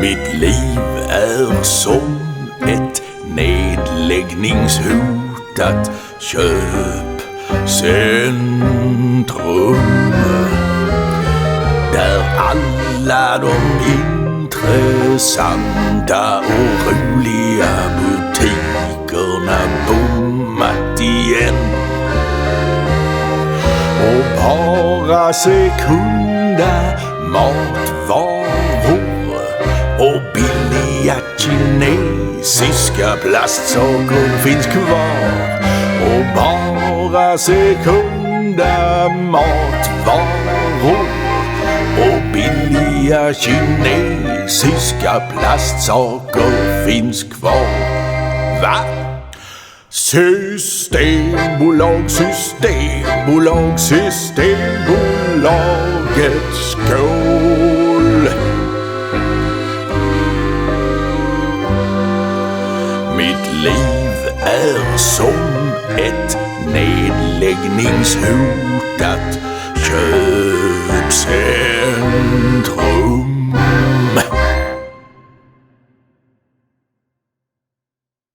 Mitt liv är som ett nedläggningshotat köpcentrum, där alla de intressanta och roliga butikerna bommat igen och bara sekunda matvaror och billiga kinesiska plastsaker finns kvar. Och bara sekunda matvaror och billiga kinesiska plastsaker finns kvar. Va? Systembolag, systembolag, systembolaget, skål! Mitt liv är som ett nedläggningshotat köpcentrum.